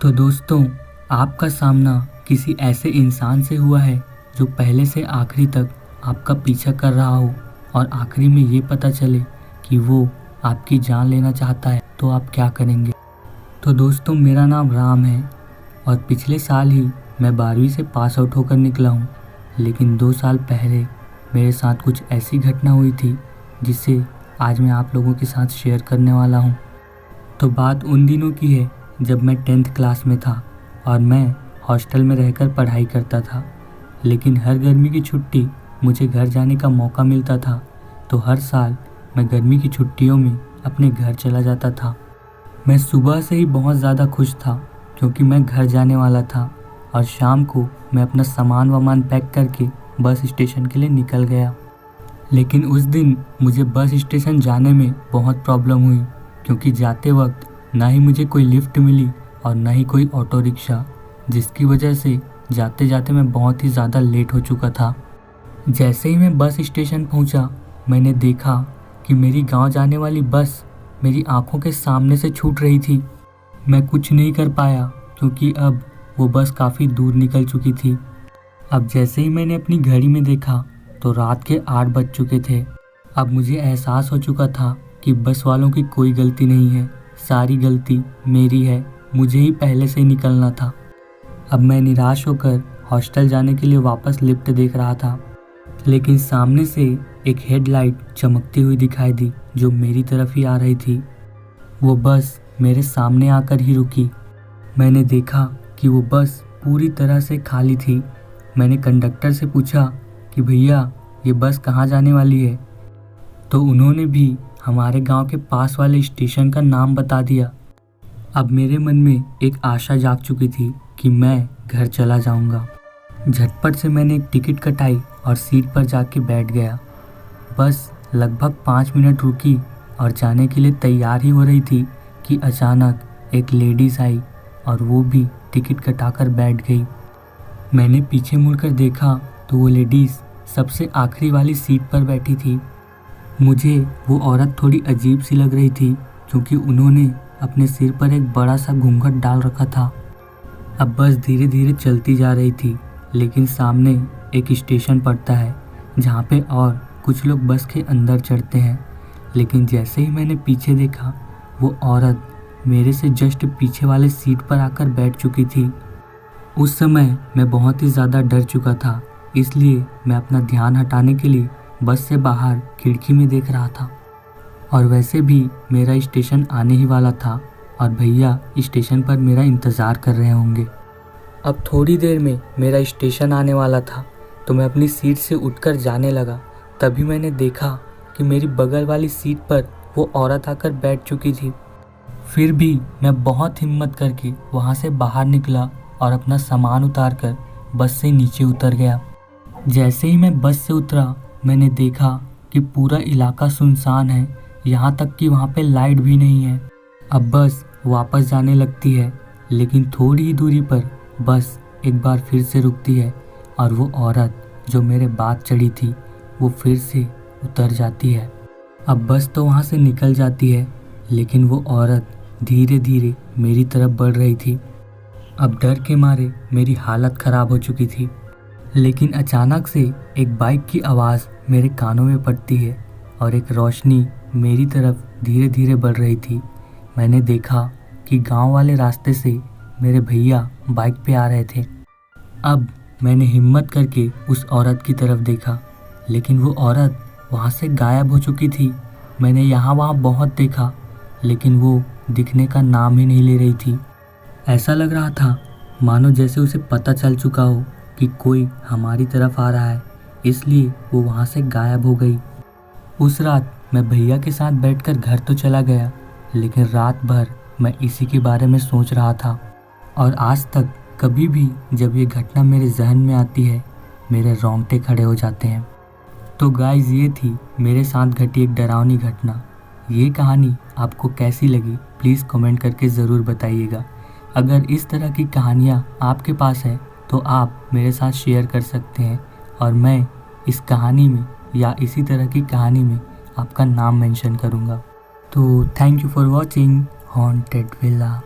तो दोस्तों, आपका सामना किसी ऐसे इंसान से हुआ है जो पहले से आखिरी तक आपका पीछा कर रहा हो और आखिरी में ये पता चले कि वो आपकी जान लेना चाहता है, तो आप क्या करेंगे? तो दोस्तों, मेरा नाम राम है और पिछले साल ही मैं 12वीं से पास आउट होकर निकला हूँ। लेकिन 2 साल पहले मेरे साथ कुछ ऐसी घटना हुई थी जिसे आज मैं आप लोगों के साथ शेयर करने वाला हूँ। तो बात उन दिनों की है जब मैं 10th क्लास में था और मैं हॉस्टल में रहकर पढ़ाई करता था। लेकिन हर गर्मी की छुट्टी मुझे घर जाने का मौका मिलता था, तो हर साल मैं गर्मी की छुट्टियों में अपने घर चला जाता था। मैं सुबह से ही बहुत ज़्यादा खुश था क्योंकि मैं घर जाने वाला था और शाम को मैं अपना सामान पैक करके बस स्टेशन के लिए निकल गया। लेकिन उस दिन मुझे बस स्टेशन जाने में बहुत प्रॉब्लम हुई क्योंकि जाते वक्त ना ही मुझे कोई लिफ्ट मिली और ना ही कोई ऑटो रिक्शा, जिसकी वजह से जाते जाते मैं बहुत ही ज़्यादा लेट हो चुका था। जैसे ही मैं बस स्टेशन पहुंचा, मैंने देखा कि मेरी गांव जाने वाली बस मेरी आंखों के सामने से छूट रही थी। मैं कुछ नहीं कर पाया क्योंकि अब वो बस काफ़ी दूर निकल चुकी थी। अब जैसे ही मैंने अपनी घड़ी में देखा तो रात के 8 बज चुके थे। अब मुझे एहसास हो चुका था कि बस वालों की कोई गलती नहीं है, सारी गलती मेरी है, मुझे ही पहले से ही निकलना था। अब मैं निराश होकर हॉस्टल जाने के लिए वापस लिफ्ट देख रहा था, लेकिन सामने से एक हेडलाइट चमकती हुई दिखाई दी जो मेरी तरफ ही आ रही थी। वो बस मेरे सामने आकर ही रुकी। मैंने देखा कि वो बस पूरी तरह से खाली थी। मैंने कंडक्टर से पूछा कि भैया, ये बस कहाँ जाने वाली है? तो उन्होंने भी हमारे गांव के पास वाले स्टेशन का नाम बता दिया। अब मेरे मन में एक आशा जाग चुकी थी कि मैं घर चला जाऊंगा। झटपट से मैंने एक टिकट कटाई और सीट पर जाके बैठ गया। बस लगभग 5 मिनट रुकी और जाने के लिए तैयार ही हो रही थी कि अचानक एक लेडीज़ आई और वो भी टिकट कटाकर बैठ गई। मैंने पीछे मुड़कर देखा तो वो लेडीज़ सबसे आखिरी वाली सीट पर बैठी थी। मुझे वो औरत थोड़ी अजीब सी लग रही थी क्योंकि उन्होंने अपने सिर पर एक बड़ा सा घूंघट डाल रखा था। अब बस धीरे धीरे चलती जा रही थी, लेकिन सामने एक स्टेशन पड़ता है जहाँ पे और कुछ लोग बस के अंदर चढ़ते हैं। लेकिन जैसे ही मैंने पीछे देखा, वो औरत मेरे से जस्ट पीछे वाले सीट पर आकर बैठ चुकी थी। उस समय मैं बहुत ही ज़्यादा डर चुका था, इसलिए मैं अपना ध्यान हटाने के लिए बस से बाहर खिड़की में देख रहा था। और वैसे भी मेरा स्टेशन आने ही वाला था और भैया स्टेशन पर मेरा इंतज़ार कर रहे होंगे। अब थोड़ी देर में मेरा स्टेशन आने वाला था, तो मैं अपनी सीट से उठकर जाने लगा। तभी मैंने देखा कि मेरी बगल वाली सीट पर वो औरत आकर बैठ चुकी थी। फिर भी मैं बहुत हिम्मत करके वहाँ से बाहर निकला और अपना सामान उतार कर बस से नीचे उतर गया। जैसे ही मैं बस से उतरा, मैंने देखा कि पूरा इलाका सुनसान है, यहाँ तक कि वहाँ पे लाइट भी नहीं है। अब बस वापस जाने लगती है, लेकिन थोड़ी ही दूरी पर बस एक बार फिर से रुकती है और वो औरत जो मेरे बाद चढ़ी थी वो फिर से उतर जाती है। अब बस तो वहाँ से निकल जाती है, लेकिन वो औरत धीरे धीरे मेरी तरफ बढ़ रही थी। अब डर के मारे मेरी हालत ख़राब हो चुकी थी। लेकिन अचानक से एक बाइक की आवाज़ मेरे कानों में पड़ती है और एक रोशनी मेरी तरफ धीरे धीरे बढ़ रही थी। मैंने देखा कि गांव वाले रास्ते से मेरे भैया बाइक पे आ रहे थे। अब मैंने हिम्मत करके उस औरत की तरफ देखा, लेकिन वो औरत वहाँ से गायब हो चुकी थी। मैंने यहाँ वहाँ बहुत देखा, लेकिन वो दिखने का नाम ही नहीं ले रही थी। ऐसा लग रहा था मानो जैसे उसे पता चल चुका हो कि कोई हमारी तरफ आ रहा है, इसलिए वो वहाँ से गायब हो गई। उस रात मैं भैया के साथ बैठकर घर तो चला गया, लेकिन रात भर मैं इसी के बारे में सोच रहा था। और आज तक कभी भी जब ये घटना मेरे जहन में आती है, मेरे रोंगटे खड़े हो जाते हैं। तो गाइस, ये थी मेरे साथ घटी एक डरावनी घटना। ये कहानी आपको कैसी लगी प्लीज़ कमेंट करके ज़रूर बताइएगा। अगर इस तरह की कहानियाँ आपके पास है तो आप मेरे साथ शेयर कर सकते हैं और मैं इस कहानी में या इसी तरह की कहानी में आपका नाम मेंशन करूँगा। तो thank you for watching haunted villa.